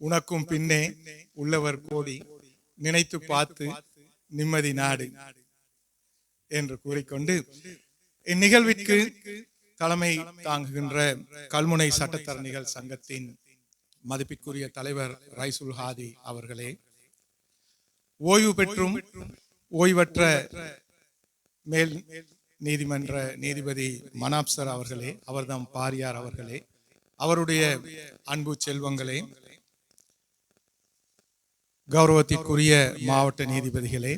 உனக்கும் பின்னே உள்ளவர் கோடி, நினைத்து பார்த்து நிம்மதி நாடு என்று கூறிக்கொண்டு இந்நிகழ்விற்கு தலைமை தாங்குகின்ற கல்முனை சட்டத்தரணிகள் சங்கத்தின் மதிப்பிற்குரிய தலைவர் ரைசுல் ஹாதி அவர்களே, ஓய்வு பெற்றும் ஓய்வற்ற மேல் நீதிமன்ற நீதிபதி மனாப் சார் அவர்களே, அவர்தாம் பாரியார் அவர்களே, அவருடைய அன்பு செல்வங்களே, கௌரவத்திற்குரிய மாவட்ட நீதிபதிகளே,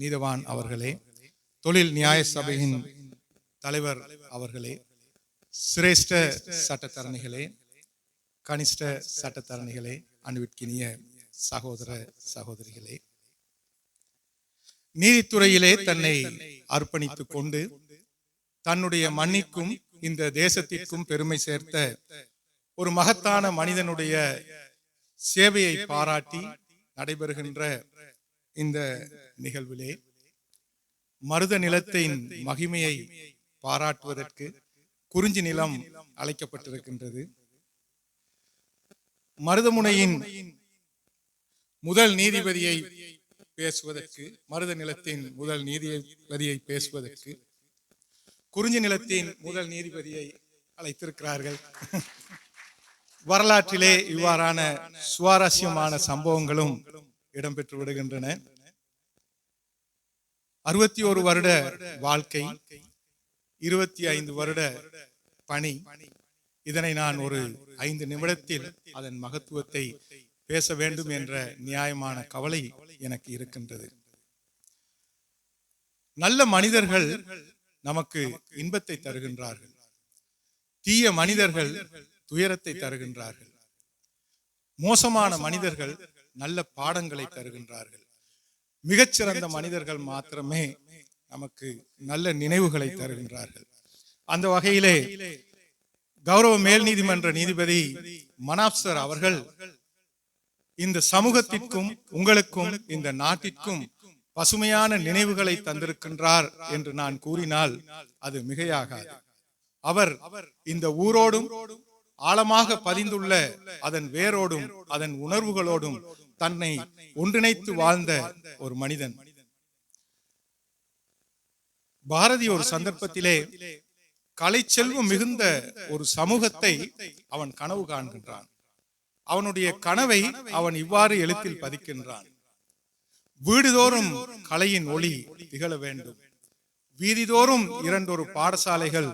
நீதவான் அவர்களே, தொழில் நியாய சபையின் தலைவர் அவர்களே, சிரேஷ்ட சட்டத்தரணிகளே, கனிஷ்ட சட்டத்தரணிகளே, அன்புக்கினிய சகோதர சகோதரிகளே, நீதித்துறையிலே தன்னை அர்ப்பணித்துக் கொண்டு தன்னுடைய மண்ணிற்கும் இந்த தேசத்திற்கும் பெருமை சேர்த்த ஒரு மகத்தான மனிதனுடைய சேவையை பாராட்டி நடைபெறுகின்ற இந்த நிகழ்விலே மருத நிலத்தின் மகிமையை பாராட்டுவதற்கு குறிஞ்சி நிலம் அழைக்கப்பட்டிருக்கின்றது. மருதமுனையின் முதல் நீதிபதியை பேசுவதற்கு, மருத நிலத்தின் முதல் நீதிபதியை பேசுவதற்கு குறிஞ்சி நிலத்தின் முதல் நீதிபதியை அழைத்திருக்கிறார்கள். வரலாற்றிலே இவ்வாறான சுவாரஸ்யமான சம்பவங்களும் இடம்பெற்று விடுகின்றன. 61 வருட வாழ்க்கை, 25 வருட பணி, இதனை நான் ஒரு 5 நிமிடத்தில் அதன் மகத்துவத்தை பேச வேண்டும் என்ற நியாயமான கவலை எனக்கு இருக்கின்றது. நல்ல மனிதர்கள் நமக்கு இன்பத்தை தருகின்றார்கள், தீய மனிதர்கள் துயரத்தை தருகின்றார்கள், மோசமான மனிதர்கள் நல்ல பாடங்களை தருகின்றார்கள், மிகச்சிறந்த மனிதர்கள் மாத்திரமே நமக்கு நல்ல நினைவுகளை தருகின்றார்கள். அந்த வகையிலே கௌரவ மேல் நீதிமன்ற நீதிபதி மனாப் சார் அவர்கள் இந்த சமூகத்திற்கும் உங்களுக்கும் இந்த நாட்டிற்கும் பசுமையான நினைவுகளை தந்திருக்கின்றார் என்று நான் கூறினால் அது மிகையாகாது. அவர் இந்த ஊரோடும் ஆழமாக பதிந்துள்ள அதன் வேரோடும் அதன் உணர்வுகளோடும் தன்னை ஒன்றிணைத்து வாழ்ந்த ஒரு மனிதன். பாரதி ஒரு சந்தர்ப்பத்திலே கலை செல்வம் மிகுந்த ஒரு சமூகத்தை அவன் கனவு காண்கின்றான். அவனுடைய கனவை அவன் இவ்வாறு எழுத்தில் பதிக்கின்றான்: வீடுதோறும் கலையின் ஒளி திகழ வேண்டும், வீதிதோறும் 2 பாடசாலைகள்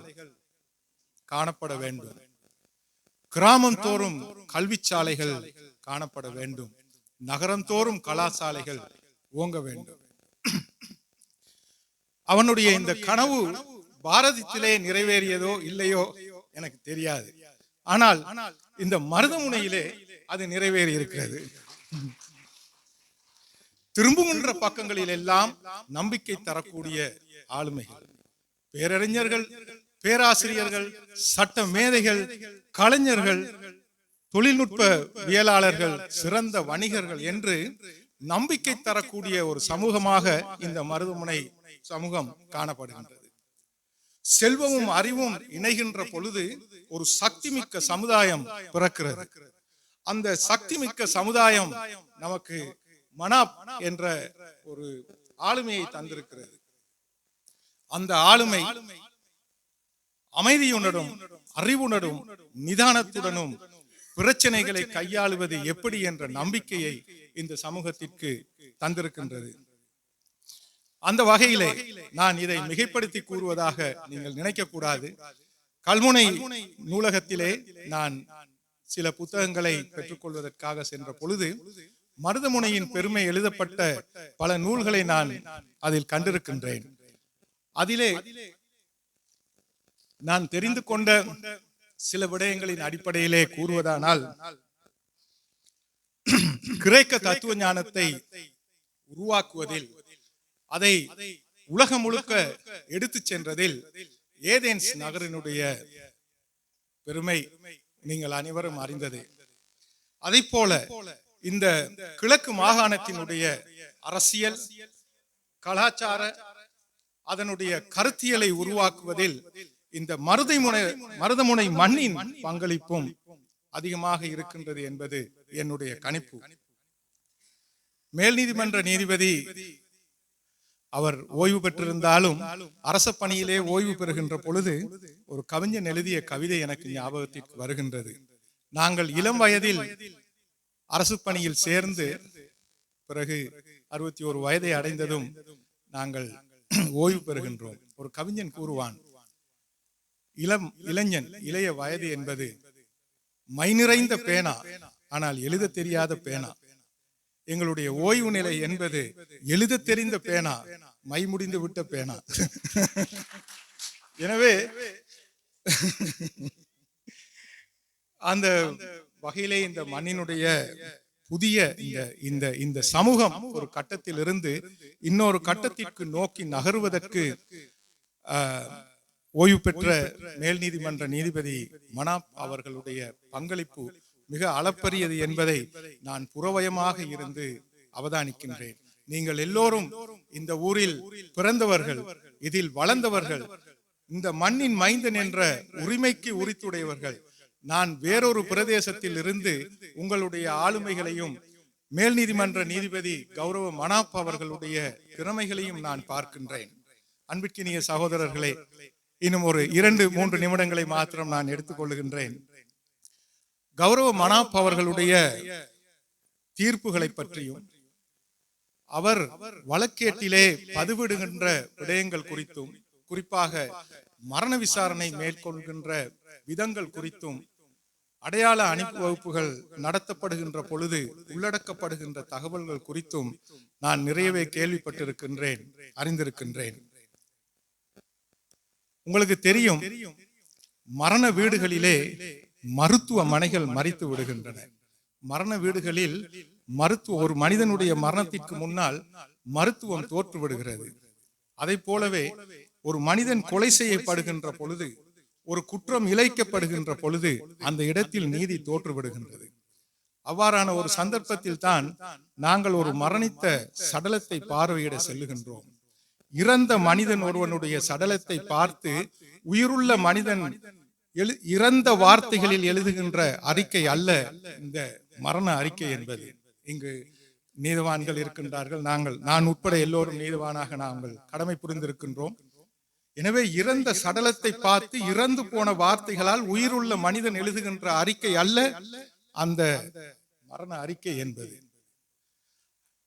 காணப்பட வேண்டும், கிராமம் தோறும் கல்வி சாலைகள் காணப்பட வேண்டும், நகரம் தோறும் கலாசாலைகள் ஓங்க வேண்டும். அவனுடைய இந்த கனவு பாரதத்திலே நிறைவேறியதோ இல்லையோ எனக்கு தெரியாது. ஆனால் இந்த மருதமுனையிலே அது நிறைவேறி இருக்கிறது. திரும்புகின்ற பக்கங்களில் எல்லாம் நம்பிக்கை தரக்கூடிய ஆளுமைகள், பேரறிஞர்கள், பேராசிரியர்கள், சட்ட மேதைகள், கலைஞர்கள், தொழில்நுட்பவியலாளர்கள், சிறந்த வணிகர்கள் என்று நம்பிக்கை தரக்கூடிய ஒரு சமூகமாக இந்த மருதமுனை சமூகம் காணப்படுகின்றது. செல்வமும் அறிவும் இணைகின்ற பொழுது ஒரு சக்தி மிக்க சமுதாயம் பிறக்கிறது. அந்த சக்தி மிக்க சமுதாயம் நமக்கு மனாப் என்ற ஒரு ஆளுமையை தந்திருக்கிறது. அந்த ஆளுமை அமைதியுடனும் அறிவுடனும் நிதானத்துடனும் பிரச்சனைகளை கையாளுவது எப்படி என்ற நம்பிக்கையை இந்த சமூகத்திற்கு தந்திருக்கின்றது. அந்த வகையிலே நான் இதை மிகைப்படுத்தி கூறுவதாக நீங்கள் நினைக்க கூடாது. கல்முனை நூலகத்திலே நான் சில புத்தகங்களை பெற்றுக்கொள்வதற்காக சென்ற பொழுது மருதமுனையின் பெருமை எழுதப்பட்ட பல நூல்களை நான் அதில் கண்டிருக்கின்றேன். அதிலே நான் தெரிந்து கொண்ட சில விடயங்களின் அடிப்படையிலே கூறுவதானால், கிரேக்க தத்துவ ஞானத்தை உருவாக்குவதில், அதை உலகம் முழுக்க எடுத்து சென்றதில் ஏதென்ஸ் நகரினுடைய பெருமை நீங்கள் அனைவரும் அறிந்தது. அதை போல இந்த கிழக்கு மாகாணத்தினுடைய அரசியல், கலாச்சார, அதனுடைய கருத்தியலை உருவாக்குவதில் இந்த மருதமுனை மண்ணின் பங்களிப்பும் அதிகமாக இருக்கின்றது என்பது என்னுடைய கணிப்பு. மேல் நீதிமன்ற நீதிபதி அவர் ஓய்வு பெற்றிருந்தாலும் அரச பணியிலே ஓய்வு பெறுகின்ற பொழுது ஒரு கவிஞன் எழுதிய கவிதை எனக்கு ஞாபகத்திற்கு வருகின்றது. நாங்கள் இளம் வயதில் அரசு பணியில் சேர்ந்து பிறகு 61 வயதை அடைந்ததும் நாங்கள் ஓய்வு பெறுகின்றோம். ஒரு கவிஞன் கூறுவான், இளைஞன் இளைய வயது என்பது மை நிறைந்த பேனா, ஆனால் எழுத தெரியாத பேனா. எங்களுடைய ஓய்வு நிலை என்பது எழுத தெரிந்த பேனா, மை முடிந்து விட்ட பேனா. எனவே அந்த வகையிலே இந்த மண்ணினுடைய புதிய இந்த சமூகம் ஒரு கட்டத்தில் இருந்து இன்னொரு கட்டத்திற்கு நோக்கி நகருவதற்கு ஓய்வு பெற்ற மேல் நீதிமன்ற நீதிபதி மனாப் அவர்களுடைய பங்களிப்பு மிக அளப்பரியது என்பதை நான் புறவயமாக இருந்து அவதானிக்கின்றேன். நீங்கள் எல்லோரும் இந்த ஊரில் பிறந்தவர்கள், இதில் வளர்ந்தவர்கள், இந்த மண்ணின் மைந்தன் என்ற உரிமைக்கு உரித்துடையவர்கள். நான் வேறொரு பிரதேசத்தில் இருந்து உங்களுடைய ஆளுமைகளையும் மேல் நீதிமன்ற நீதிபதி கௌரவ மனாப் அவர்களுடைய திறமைகளையும் நான் பார்க்கின்றேன். அன்பிற்கினிய சகோதரர்களே, இன்னும் ஒரு 2-3 நிமிடங்களை மாத்திரம் நான் எடுத்துக்கொள்ளுகின்றேன். கௌரவ மனாப் அவர்களுடைய தீர்ப்புகளை பற்றியும் அவர் வழக்கேட்டிலே பதிவிடுகின்ற விடயங்கள் குறித்தும், குறிப்பாக மரண விசாரணை மேற்கொள்கின்ற விதங்கள் குறித்தும், அடையாள அணிவகுப்புகள் நடத்தப்படுகின்ற பொழுது உள்ளடக்கப்படுகின்ற தகவல்கள் குறித்தும் நான் நிறையவே கேள்விப்பட்டிருக்கின்றேன், அறிந்திருக்கின்றேன். உங்களுக்கு தெரியும், மரண வீடுகளிலே மருத்துவமனைகள் மறித்து விடுகின்றன. மரண வீடுகளில் ஒரு மனிதனுடைய மரணத்திற்கு முன்னால் மருத்துவம் தோற்று விடுகிறது. அதை போலவே ஒரு மனிதன் கொலை செய்யப்படுகின்ற பொழுது, ஒரு குற்றம் இழைக்கப்படுகின்ற பொழுது அந்த இடத்தில் நீதி தோற்று விடுகின்றது. அவ்வாறான ஒரு சந்தர்ப்பத்தில் தான் நாங்கள் ஒரு மரணித்த சடலத்தை பார்வையிட செல்லுகின்றோம். இறந்த மனிதன் ஒருவனுடைய சடலத்தை பார்த்து உயிருள்ள மனிதன் இறந்த வார்த்தைகளில் எழுதுகின்ற அறிக்கை அல்ல இந்த மரண அறிக்கை என்பது. இங்கு நீதிவான்கள் இருக்கின்றார்கள், நான் உட்பட எல்லோரும் நீதிவானாக நாங்கள் கடமை புரிந்திருக்கின்றோம். எனவே இறந்த சடலத்தை பார்த்து இறந்து போன வார்த்தைகளால் உயிருள்ள மனிதன் எழுதுகின்ற அறிக்கை அல்ல அந்த மரண அறிக்கை என்பது.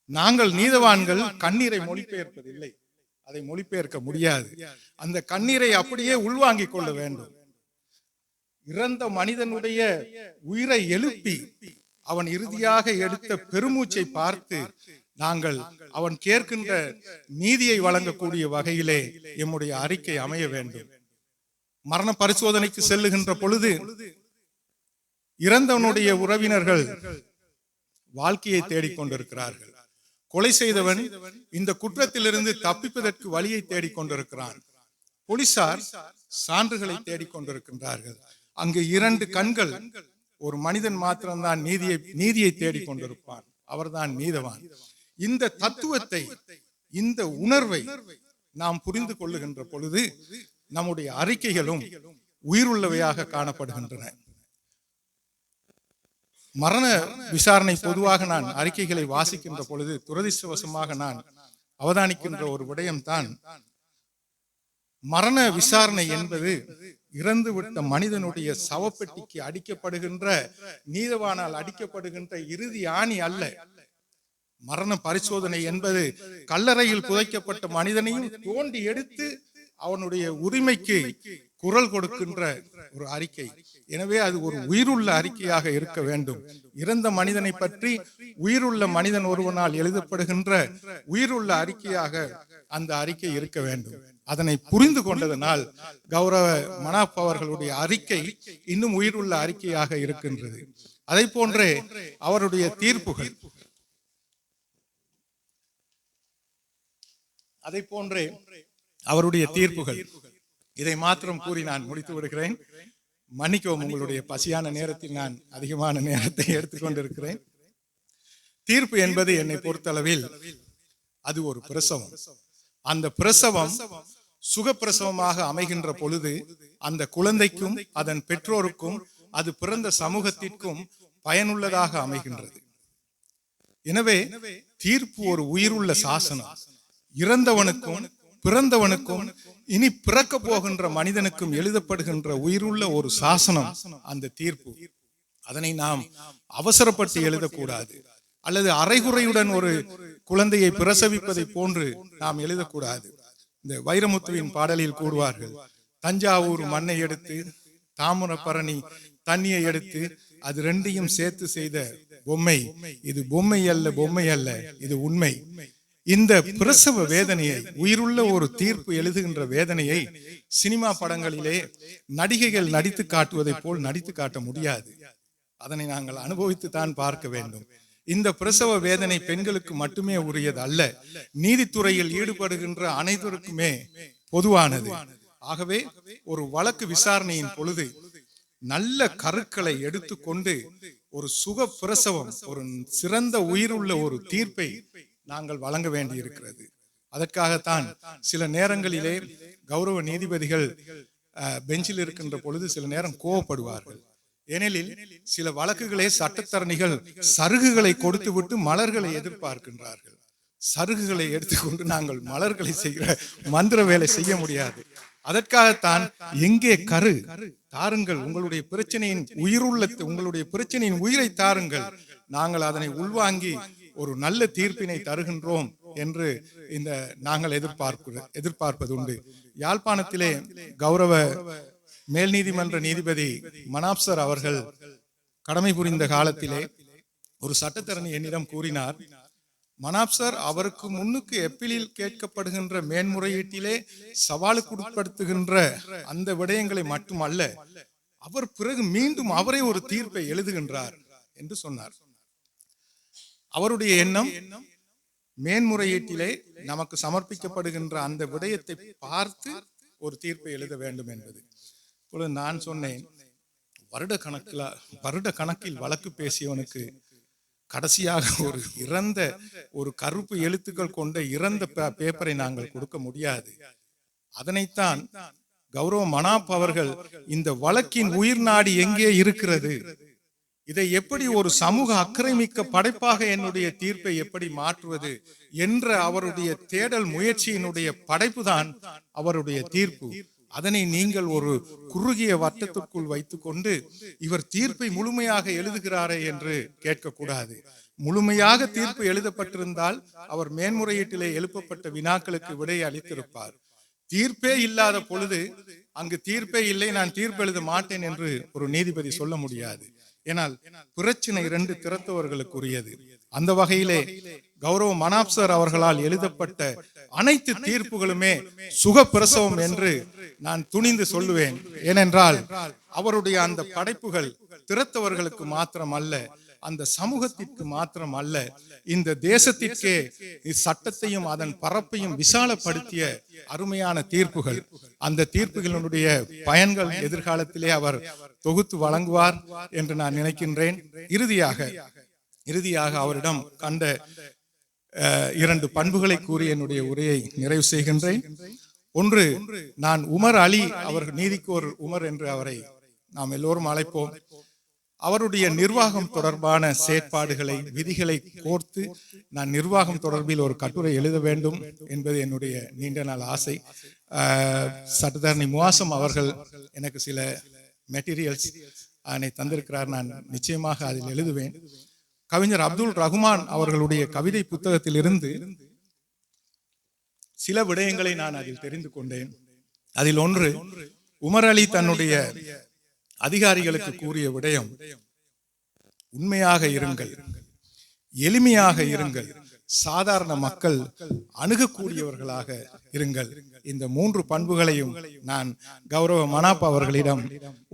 நாங்கள் நீதிவான்கள் கண்ணீரை மொழிபெயர்ப்பதில்லை, அதை மொழிபெயர்க்க முடியாது. அந்த கண்ணீரை அப்படியே உள்வாங்கிக் கொள்ள வேண்டும். இறந்த மனிதனுடைய உயிரை எழுப்பி அவன் இறுதியாக எடுத்த பெருமூச்சை பார்த்து நாங்கள் அவன் கேட்கின்ற நீதியை வழங்கக்கூடிய வகையிலே எம்முடைய அறிக்கை அமைய வேண்டும். மரண பரிசோதனைக்கு செல்லுகின்ற பொழுது இறந்தவனுடைய உறவினர்கள் வாழ்க்கையை தேடிக்கொண்டிருக்கிறார்கள். கொலை செய்தவன் இந்த குற்றத்திலிருந்து தப்பிப்பதற்கு வழியை தேடிக்கொண்டிருக்கிறான். போலீசார் சான்றுகளை தேடிக்கொண்டிருக்கின்றார்கள். அங்கு 2 கண்கள், ஒரு மனிதன் மாத்திரம்தான் நீதியை தேடிக்கொண்டிருப்பான், அவர்தான் நீதவான். இந்த தத்துவத்தை, இந்த உணர்வை நாம் புரிந்து கொள்ளுகின்ற பொழுது நம்முடைய அறிக்கைகளும் உயிருள்ளவையாக காணப்படுகின்றன. மரண விசாரணை பொதுவாக நான் அறிக்கைகளை வாசிக்கின்ற பொழுது துரதிர்ஷ்டவசமாக நான் அவதானிக்கின்ற ஒரு விடயம்தான், மரண விசாரணை என்பது இறந்துவிட்ட மனிதனுடைய சவப்பெட்டிக்கு அடிக்கப்படுகின்ற, நீதவானால் அடிக்கப்படுகின்ற இறுதி ஆணி அல்ல. மரண பரிசோதனை என்பது கல்லறையில் புதைக்கப்பட்ட மனிதனையும் தோண்டி எடுத்து அவனுடைய உரிமைக்கு குரல் கொடுக்கின்ற ஒரு அறிக்கை. எனவே அது ஒரு உயிருள்ள அறிக்கையாக இருக்க வேண்டும். இறந்த மனிதனை பற்றி உயிருள்ள மனிதன் ஒருவனால் எழுதப்படுகின்ற உயிருள்ள அறிக்கையாக அந்த அறிக்கை இருக்க வேண்டும். அதனை புரிந்து கொண்டதனால் கௌரவ மனாப் அவர்களுடைய அறிக்கை இன்னும் உயிருள்ள அறிக்கையாக இருக்கின்றது. அதை போன்றே அவருடைய தீர்ப்புகள், இதை மாத்திரம் கூறி நான் முடித்து விடுகிறேன். மன்னிக்கவும், உங்களுடைய பசியான நேரத்தில் நான் அதிகமான நேரத்தை எடுத்துக்கொண்டிருக்கிறேன். தீர்ப்பு என்பது என்னை பொறுத்தளவில் அது ஒரு பிரசவம். அந்த பிரசவம் சுகப்பிரசவமாக அமைகின்ற பொழுது அந்த குழந்தைக்கும் அதன் பெற்றோருக்கும் அது பிறந்த சமூகத்திற்கும் பயனுள்ளதாக அமைகின்றது. எனவே தீர்ப்பு ஒரு உயிருள்ள சாசனம். இறந்தவனுக்கும் பிறந்தவனுக்கும் இனி பிறக்க போகின்ற மனிதனுக்கும் எழுதப்படுகின்ற உயிருள்ள ஒரு சாசனம் அந்த தீர்ப்பு. அதனை நாம் அவசரப்பட்டு எழுதக்கூடாது, அல்லது அரைகுறையுடன் ஒரு குழந்தையை பிரசவிப்பதை போன்று நாம் எழுதக்கூடாது. இந்த வைரமுத்துவின் பாடலில் கூறுவார்கள், தஞ்சாவூர் மண்ணை எடுத்து தாமிரபரணி தண்ணியை எடுத்து அது ரெண்டையும் சேர்த்து செய்த பொம்மை, இது பொம்மை அல்ல, பொம்மை அல்ல, இது உண்மை. இந்த பிரசவ வேதனையை, உயிருள்ள ஒரு தீர்ப்பு எழுதுகின்ற வேதனையை சினிமா படங்களிலே நடிகைகள் நடித்து காட்டுவதை போல் நடித்து காட்ட முடியாது. அதனை நாங்கள் அனுபவித்து தான் பார்க்க வேண்டும். இந்த பிரசவ வேதனை பெண்களுக்கு மட்டுமே உரியது அல்ல, நீதித்துறையில் ஈடுபடுகின்ற அனைவருக்குமே பொதுவானது. ஆகவே ஒரு வழக்கு விசாரணையின் பொழுது நல்ல கருக்களை எடுத்துக்கொண்டு ஒரு சுக பிரசவம், ஒரு சிறந்த உயிருள்ள ஒரு தீர்ப்பை நாங்கள் வழங்க வேண்டி இருக்கிறது. அதற்காகத்தான் சில நேரங்களிலே கௌரவ நீதிபதிகள் பெஞ்சில் இருக்கின்ற பொழுது சில நேரம் கோவப்படுவார்கள். ஏனெனில் சில வழக்குகளே சட்டத்தரணிகள் சருகுகளை கொடுத்து விட்டு மலர்களை எதிர்பார்க்கின்றார்கள். சருகுகளை எடுத்துக்கொண்டு நாங்கள் மலர்களை செய்கிற மந்திர வேலை செய்ய முடியாது. அதற்காகத்தான் எங்கே கரு தாருங்கள், உங்களுடைய பிரச்சனையின் உயிருள்ள, உங்களுடைய பிரச்சனையின் உயிரை தாருங்கள், நாங்கள் அதனை உள்வாங்கி ஒரு நல்ல தீர்ப்பினை தருகின்றோம் என்று இந்த நாங்கள் எதிர்பார்ப்பது உண்டு. யாழ்ப்பாணத்திலே கௌரவ மேல் நீதிமன்ற நீதிபதி மனாப் சார் அவர்கள் கடமை புரிந்த காலத்திலே ஒரு சட்டத்தரணி என்னிடம் கூறினார், மனாப் சார் அவருக்கு முன்னுக்கு எப்பீலில் கேட்கப்படுகின்ற மேன்முறையீட்டிலே சவாலுக்கு உட்படுத்துகின்ற அந்த விடயங்களை மட்டுமல்ல, அவர் பிறகு மீண்டும் அவரே ஒரு தீர்ப்பை எழுதுகின்றார் என்று சொன்னார். அவருடைய எண்ணம் மேன்முறையீட்டிலே நமக்கு சமர்ப்பிக்கப்படுகின்ற அந்த விடயத்தை பார்த்து ஒரு தீர்ப்பை எழுத வேண்டும் என்பது. இப்பொழுது நான் சொன்னேன், வருட கணக்கில் வழக்கு பேசியவனுக்கு கடைசியாக ஒரு இறந்த ஒரு கருப்பு எழுத்துக்கள் கொண்ட இறந்த பேப்பரை நாங்கள் கொடுக்க முடியாது. அதனைத்தான் கௌரவ மனாப் அவர்கள் இந்த வழக்கின் உயிர் நாடி எங்கே இருக்கிறது, இதை எப்படி ஒரு சமூக அக்கறைமிக்க படைப்பாக என்னுடைய தீர்ப்பை எப்படி மாற்றுவது என்ற அவருடைய தேடல் முயற்சியினுடைய படைப்பு தான் அவருடைய தீர்ப்பு. அதனை நீங்கள் ஒரு குறுகிய வட்டத்திற்குள் வைத்துக்கொண்டு இவர் தீர்ப்பை முழுமையாக எழுதுகிறாரே என்று கேட்கக்கூடாது. முழுமையாக தீர்ப்பு எழுதப்பட்டிருந்தால் அவர் மேன்முறையீட்டிலே எழுப்பப்பட்ட வினாக்களுக்கு விடை அளித்திருப்பார். தீர்ப்பே இல்லாத பொழுது அங்கு தீர்ப்பே இல்லை, நான் தீர்ப்பு எழுத மாட்டேன் என்று ஒரு நீதிபதி சொல்ல முடியாது. ஏனால் பிரச்சனை இரண்டு திறத்தவர்களுக்குரியது. அந்த வகையிலே கௌரவ மனாப் சார் அவர்களால் எழுதப்பட்ட அனைத்து தீர்ப்புகளுமே சுகப்பிரசவம் என்று நான் துணிந்து சொல்லுவேன். ஏனென்றால் அவருடைய அந்த படைப்புகள் திறத்தவர்களுக்கு மாத்திரம் அல்ல, அந்த சமூகத்திற்கு மாத்திரம் அல்ல, இந்த தேசத்திற்கே சட்டத்தையும் அதன் பரப்பையும் விசாலப்படுத்திய அருமையான தீர்ப்புகள். அந்த தீர்ப்புகளுடைய பயன்கள் எதிர்காலத்திலே அவர் தொகுத்து வழங்குவார் என்று நான் நினைக்கின்றேன். இறுதியாக அவரிடம் கண்ட 2 பண்புகளை கூறி என்னுடைய உரையை நிறைவு செய்கின்றேன். ஒன்று, நான் உமர் அலி அவர்கள், நீதிக்கோர் உமர் என்று அவரை நாம் எல்லோரும் அழைப்போம். அவருடைய நிர்வாகம் தொடர்பான செயற்பாடுகளை, விதிகளை கோர்த்து நான் நிர்வாகம் தொடர்பில் ஒரு கட்டுரை எழுத வேண்டும் என்பது என்னுடைய நீண்ட நாள் ஆசை. சட்டத்தரணி முவாசம் அவர்கள் எனக்கு சில மெட்டீரியல்ஸ் அதனை தந்திருக்கிறார். நான் நிச்சயமாக அதில் எழுதுவேன். கவிஞர் அப்துல் ரஹ்மான் அவர்களுடைய கவிதை புத்தகத்தில் இருந்து சில விடயங்களை நான் அதில் தெரிந்து கொண்டேன். அதில் ஒன்று, உமர் அலி தன்னுடைய அதிகாரிகளுக்கு கூறிய விடயம், உண்மையாக இருங்கள், எளிமையாக இருங்கள், சாதாரண மக்கள் அணுகக்கூடியவர்களாக இருங்கள். இந்த 3 பண்புகளையும் நான் கௌரவ மனாப் அவர்களிடம்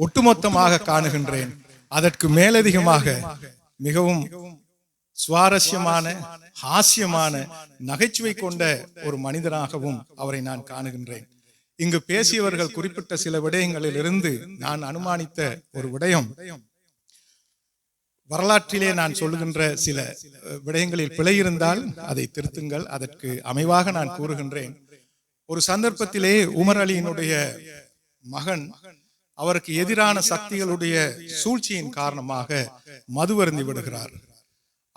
ஒட்டுமொத்தமாக காணுகின்றேன். அதற்கு மேலதிகமாக மிகவும் சுவாரஸ்யமான, ஹாஸ்யமான, நகைச்சுவை கொண்ட ஒரு மனிதனாகவும் அவரை நான் காணுகின்றேன். இங்கு பேசியவர்கள் குறிப்பிட்ட சில விடயங்களில் இருந்து நான் அனுமானித்த ஒரு விடயம், வரலாற்றிலே நான் சொல்லுகின்ற சில விடயங்களில் பிழை இருந்தால் அதை திருத்துங்கள், அதற்கு அமைவாக நான் கூறுகின்றேன். ஒரு சந்தர்ப்பத்திலே உமர் அலியினுடைய மகன் அவருக்கு எதிரான சக்திகளுடைய சூழ்ச்சியின் காரணமாக மதுவருந்தி விடுகிறார்.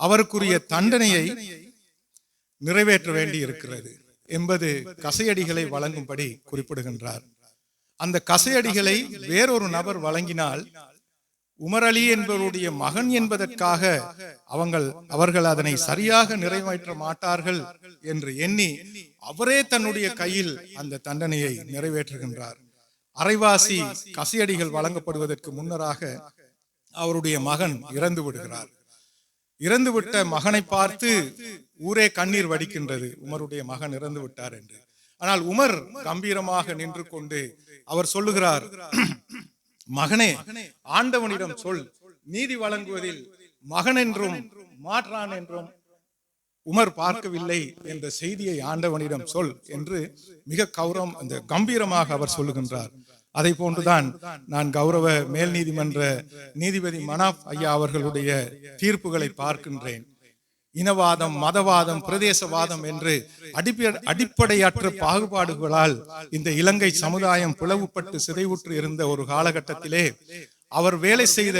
அவருக்குரிய தண்டனையை நிறைவேற்ற வேண்டி இருக்கிறது என்பது கசையடிகளை வழங்கும்படி குறிப்பிடுகின்றார். அந்த கசையடிகளை வேறொரு நபர் வழங்கினால் உமர் அலி என்பவருடைய மகன் என்பதற்காக அவர்கள் அதனை சரியாக நிறைவேற்ற மாட்டார்கள் என்று எண்ணி அவரே தன்னுடைய கையில் அந்த தண்டனையை நிறைவேற்றுகின்றார். அரைவாசி கசையடிகள் வழங்கப்படுவதற்கு முன்னராக அவருடைய மகன் இறந்து விடுகிறார். இறந்துவிட்ட மகனை பார்த்து ஊரே கண்ணீர் வடிக்கின்றது, உமருடைய மகன் இறந்து விட்டார் என்று. ஆனால் உமர் கம்பீரமாக நின்று கொண்டு அவர் சொல்லுகிறார், மகனே, ஆண்டவனிடம் சொல், நீதி வழங்குவதில் மகன் என்றும் மாற்றான் என்றும் உமர் பார்க்கவில்லை என்ற செய்தியை ஆண்டவனிடம் சொல் என்று மிக கம்பீரமாக அவர் சொல்லுகின்றார். அதை போன்றுதான் நான் கௌரவ மேல் நீதிமன்ற நீதிபதி மனாப் ஐயா அவர்களுடைய தீர்ப்புகளை பார்க்கின்றேன். இனவாதம், மதவாதம், பிரதேசவாதம் என்று அடிப்படையற்ற பாகுபாடுகளால் இந்த இலங்கை சமுதாயம் பிளவுபட்டு சிதைவுற்று இருந்த ஒரு காலகட்டத்திலே அவர் வேலை செய்த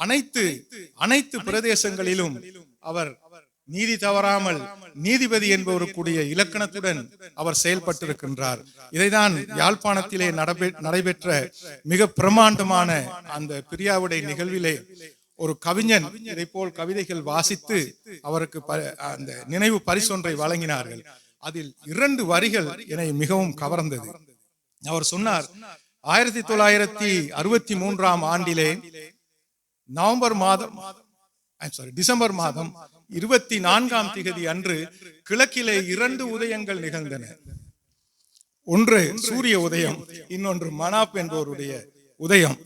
அனைத்து பிரதேசங்களிலும் அவர் நீதி தவறாமல் நீதிபதி என்பவருக்குரிய இலக்கணத்துடன் அவர் செயல்பட்டிருக்கின்றார். இதைதான் யாழ்ப்பாணத்திலே நடைபெற்ற மிக பிரமாண்டமான அந்த பிரியாவிடை நிகழ்விலே ஒரு கவிஞன் இதை போல் கவிதைகள் வாசித்து அவருக்கு அந்த நினைவு பரிசொன்றை வழங்கினார்கள். அதில் 2 வரிகள் என்னை மிகவும் கவர்ந்தது. அவர் சொன்னார், 1963 ஆண்டிலே டிசம்பர் மாதம் 24 அன்று கிழக்கிலே 2 உதயங்கள் நிகழ்ந்தன. ஒன்று சூரிய உதயம், இன்னொன்று மனாப் என்பவருடைய உதயம்.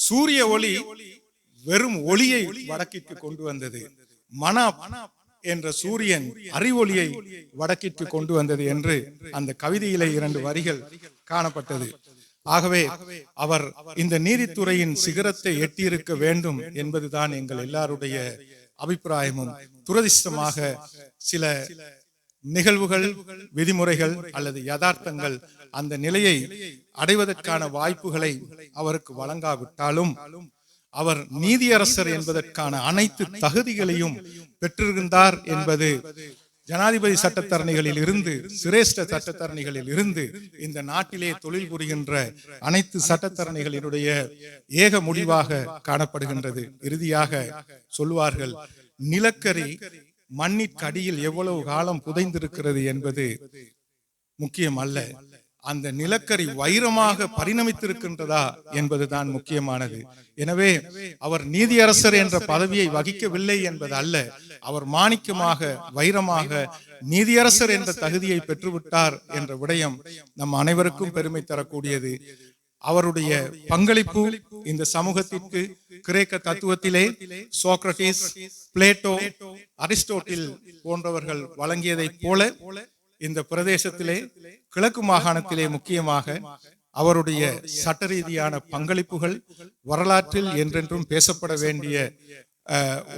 சூரிய ஒளி வெறும் ஒளியை வடக்கிற்கு கொண்டு வந்தது. மனாப் என்ற சூரியன் அறிவொளியை வடக்கிற்கு கொண்டு வந்தது என்று அந்த கவிதையிலே 2 வரிகள் காணப்பட்டது. ஆகவே அவர் இந்த நீதித்துறையின் சிகரத்தை எட்டியிருக்க வேண்டும் என்பதுதான் எங்கள் எல்லாருடைய அபிப்பிராயமும். துரதிர்ஷ்டமாக சில நிகழ்வுகள், விதிமுறைகள் அல்லது யதார்த்தங்கள் அந்த நிலையை அடைவதற்கான வாய்ப்புகளை அவருக்கு வழங்காவிட்டாலும் அவர் நீதியரசர் என்பதற்கான அனைத்து தகுதிகளையும் பெற்றிருந்தார் என்பது ஜனாதிபதி சட்டத்தரணிகளில் இருந்து, சிரேஷ்ட சட்டத்தரணிகளில் இருந்து, இந்த நாட்டிலே தொழில் புரிகின்ற அனைத்து சட்டத்தரணிகளினுடைய ஏக முடிவாக காணப்படுகின்றது. இறுதியாக சொல்வார்கள், நிலக்கரி மண்ணிற்கடியில் எவ்வளவு காலம் புதைந்திருக்கிறது என்பது முக்கியம் அல்ல, அந்த நிலக்கரி வைரமாக பரிணமித்திருக்கின்றதா என்பதுதான் முக்கியமானது. எனவே அவர் நீதியரசர் என்ற பதவியை வகிக்கவில்லை என்பது அல்ல, அவர் மாணிக்கமாக, வைரமாக நீதியரசர் என்ற தகுதியை பெற்றுவிட்டார் என்ற விடயம் நம் அனைவருக்கும் பெருமை தரக்கூடியது. அவருடைய பங்களிப்பு இந்த சமூகத்திற்கு கிரேக்க தத்துவத்திலே சோக்ரட்டிஸ், பிளேட்டோ, அரிஸ்டோட்டில் போன்றவர்கள் வழங்கியதை போல இந்த பிரதேசத்திலே, கிழக்கு மாகாணத்திலே முக்கியமாக அவருடைய சட்ட ரீதியான பங்களிப்புகள் வரலாற்றில் என்றென்றும் பேசப்பட வேண்டிய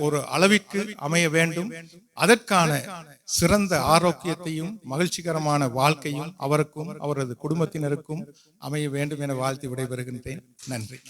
ஒரு அளவிற்கு அமைய வேண்டும். அதற்கான சிறந்த ஆரோக்கியத்தையும் மகிழ்ச்சிகரமான வாழ்க்கையும் அவருக்கும் அவரது குடும்பத்தினருக்கும் அமைய வேண்டும் என வாழ்த்து விடைபெறுகின்றேன். நன்றி.